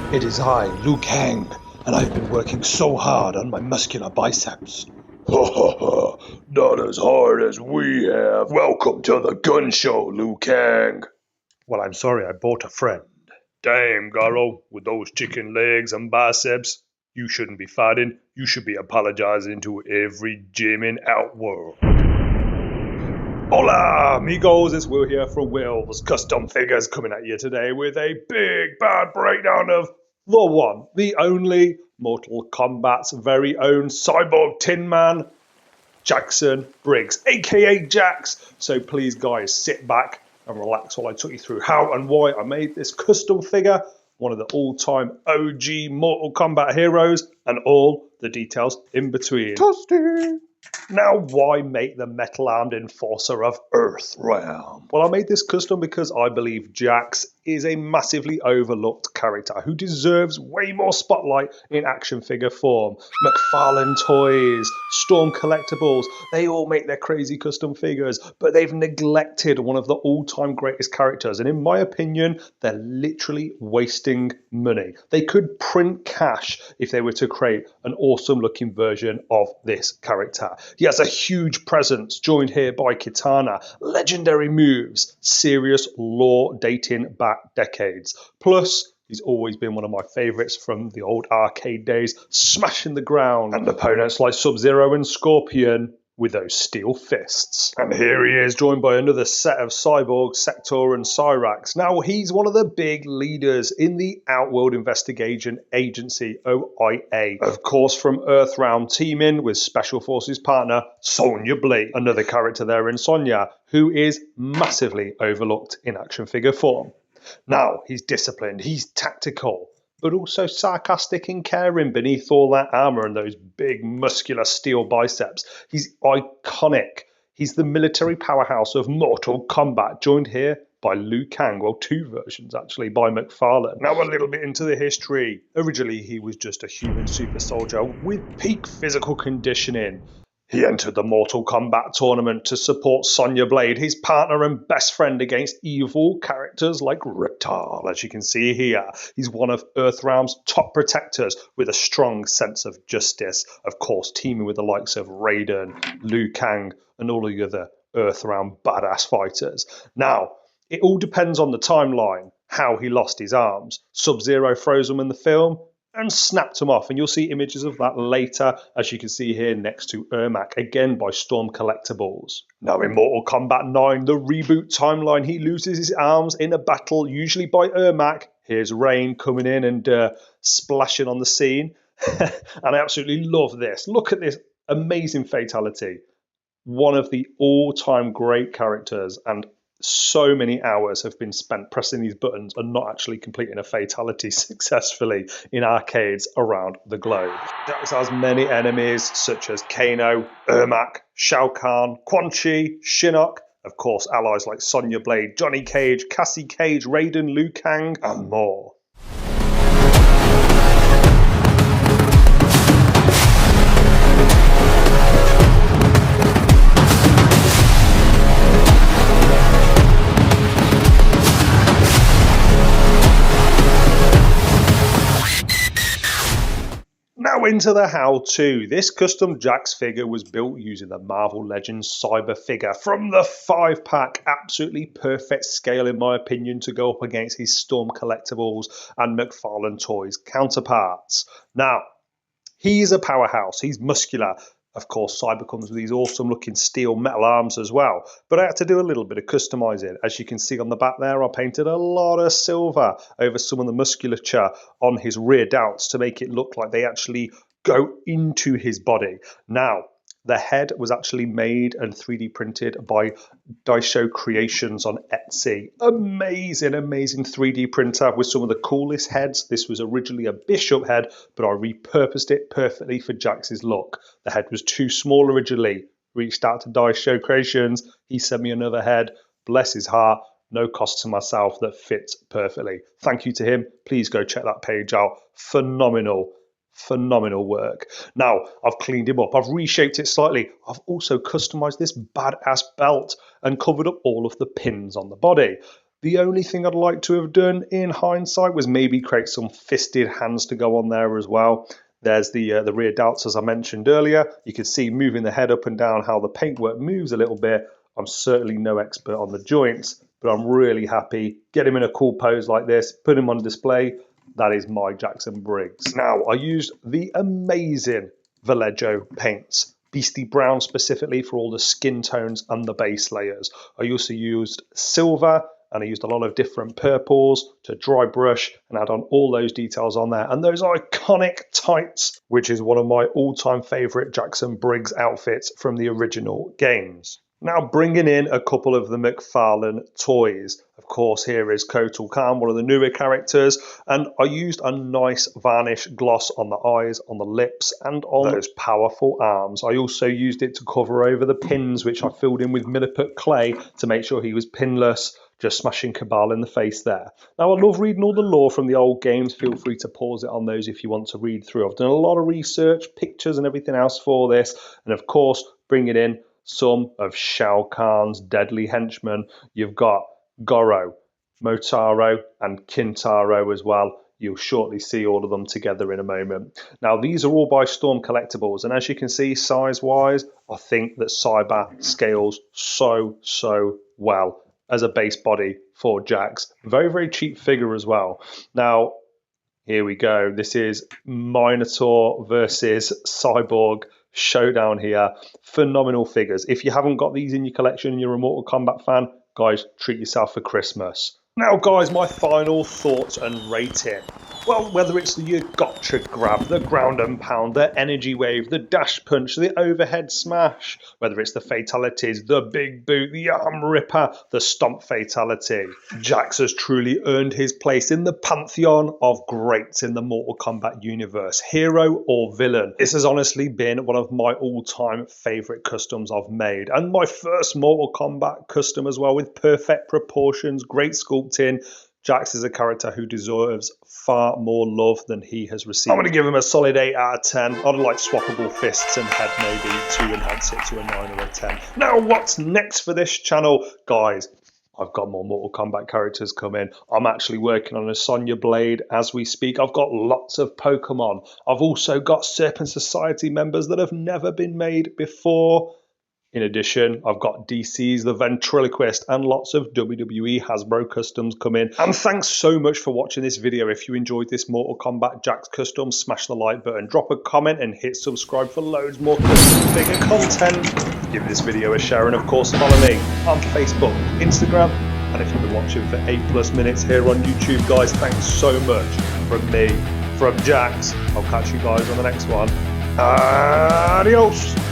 It is I, Liu Kang, and I've been working so hard on my muscular biceps. Ha ha ha, not as hard as we have. Welcome to the gun show, Liu Kang. Well, I'm sorry, I bought a friend. Damn, Garo, with those chicken legs and biceps, you shouldn't be fighting. You should be apologizing to every gym in Outworld. Hola, amigos, it's Will here from Will's Custom Figures, coming at you today with a big bad breakdown of the one, the only, Mortal Kombat's very own Cyborg Tin Man, Jackson Briggs, aka Jax. So please, guys, sit back and relax while I took you through how and why I made this custom figure, one of the all-time OG Mortal Kombat heroes, and all the details in between. Toasty. Now, why make the metal-armed enforcer of Earthrealm? Well, I made this custom because I believe Jax is a massively overlooked character who deserves way more spotlight in action figure form. McFarlane Toys, Storm Collectibles, they all make their crazy custom figures, but they've neglected one of the all-time greatest characters, and in my opinion, they're literally wasting money. They could print cash if they were to create an awesome-looking version of this character. He has a huge presence, joined here by Kitana, legendary moves, serious lore dating back decades. Plus, he's always been one of my favourites from the old arcade days, smashing the ground, and opponents like Sub-Zero and Scorpion with those steel fists. And here he is, joined by another set of cyborgs, Sector and Cyrax. Now, he's one of the big leaders in the Outworld Investigation Agency, OIA. Of course, from Earthrealm, teaming with Special Forces partner Sonya Blade. Another character there in Sonya, who is massively overlooked in action figure form. Now, he's disciplined, he's tactical, but also sarcastic and caring beneath all that armor and those big muscular steel biceps. He's iconic. He's the military powerhouse of Mortal Kombat, joined here by Liu Kang, well, two versions actually, by McFarlane. Now a little bit into the history. Originally, he was just a human super soldier with peak physical conditioning. He entered the Mortal Kombat tournament to support Sonya Blade, his partner and best friend, against evil characters like Reptile, as you can see here. He's one of Earthrealm's top protectors with a strong sense of justice, of course teaming with the likes of Raiden, Liu Kang, and all the other Earthrealm badass fighters. Now, it all depends on the timeline, how he lost his arms. Sub-Zero froze them in the film and snapped them off, and you'll see images of that later, as you can see here next to Ermac, again by Storm Collectibles. Now in Mortal Kombat 9, the reboot timeline, he loses his arms in a battle, usually by Ermac. Here's Rain coming in and splashing on the scene, and I absolutely love this. Look at this amazing fatality. One of the all-time great characters, and so many hours have been spent pressing these buttons and not actually completing a fatality successfully in arcades around the globe. Jax has many enemies such as Kano, Ermac, Shao Kahn, Quan Chi, Shinnok, of course allies like Sonya Blade, Johnny Cage, Cassie Cage, Raiden, Liu Kang, and more. Now into the how-to. This custom Jax figure was built using the Marvel Legends Cyber figure from the 5-pack. Absolutely perfect scale in my opinion to go up against his Storm Collectibles and McFarlane Toys counterparts. Now, he's a powerhouse, he's muscular. Of course, Cyber comes with these awesome looking steel metal arms as well. But I had to do a little bit of customizing. As you can see on the back there, I painted a lot of silver over some of the musculature on his rear doubts to make it look like they actually go into his body. Now, the head was actually made and 3D printed by Daisho Creations on Etsy. Amazing, amazing 3D printer with some of the coolest heads. This was originally a Bishop head, but I repurposed it perfectly for Jax's look. The head was too small originally. Reached out to Daisho Creations. He sent me another head. Bless his heart. No cost to myself, that fits perfectly. Thank you to him. Please go check that page out. Phenomenal work. Now, I've cleaned him up. I've reshaped it slightly. I've also customized this badass belt and covered up all of the pins on the body. The only thing I'd like to have done in hindsight was maybe create some fisted hands to go on there as well. There's the rear delts, as I mentioned earlier. You can see moving the head up and down how the paintwork moves a little bit. I'm certainly no expert on the joints, but I'm really happy. Get him in a cool pose like this, put him on display. That is my Jackson Briggs. Now, I used the amazing Vallejo paints. Beastie Brown specifically for all the skin tones and the base layers. I also used silver, and I used a lot of different purples to dry brush and add on all those details on there. And those iconic tights, which is one of my all-time favorite Jackson Briggs outfits from the original games. Now bringing in a couple of the McFarlane toys. Of course, here is Kotal Khan, one of the newer characters, and I used a nice varnish gloss on the eyes, on the lips, and on those powerful arms. I also used it to cover over the pins, which I filled in with Milliput clay to make sure he was pinless, just smashing Cabal in the face there. Now, I love reading all the lore from the old games. Feel free to pause it on those if you want to read through. I've done a lot of research, pictures, and everything else for this, and of course, bringing in some of Shao Kahn's deadly henchmen. You've got Goro, Motaro, and Kintaro as well. You'll shortly see all of them together in a moment. Now, these are all by Storm Collectibles, and as you can see, size-wise, I think that Cyber scales so well as a base body for Jax. Very, very cheap figure as well. Now, here we go. This is Minotaur versus Cyborg showdown here. Phenomenal figures. If you haven't got these in your collection and you're a Mortal Kombat fan, guys, treat yourself for Christmas. Now, guys, my final thoughts and rating. Well, whether it's the gotcha grab, the ground and pound, the energy wave, the dash punch, the overhead smash, whether it's the fatalities, the big boot, the arm ripper, the stomp fatality, Jax has truly earned his place in the pantheon of greats in the Mortal Kombat universe, hero or villain. This has honestly been one of my all-time favourite customs I've made, and my first Mortal Kombat custom as well, with perfect proportions, great sculpting. Jax is a character who deserves far more love than he has received. I'm going to give him a solid 8 out of 10. I'd like swappable fists and head maybe to enhance it to a 9 or a 10. Now, what's next for this channel? Guys, I've got more Mortal Kombat characters coming. I'm actually working on a Sonya Blade as we speak. I've got lots of Pokemon. I've also got Serpent Society members that have never been made before. In addition, I've got DC's The Ventriloquist and lots of WWE Hasbro customs coming. And thanks so much for watching this video. If you enjoyed this Mortal Kombat Jax custom, smash the like button, drop a comment and hit subscribe for loads more custom figure content. Give this video a share and of course follow me on Facebook, Instagram, and if you've been watching for 8+ minutes here on YouTube, guys, thanks so much from me, from Jax. I'll catch you guys on the next one. Adios!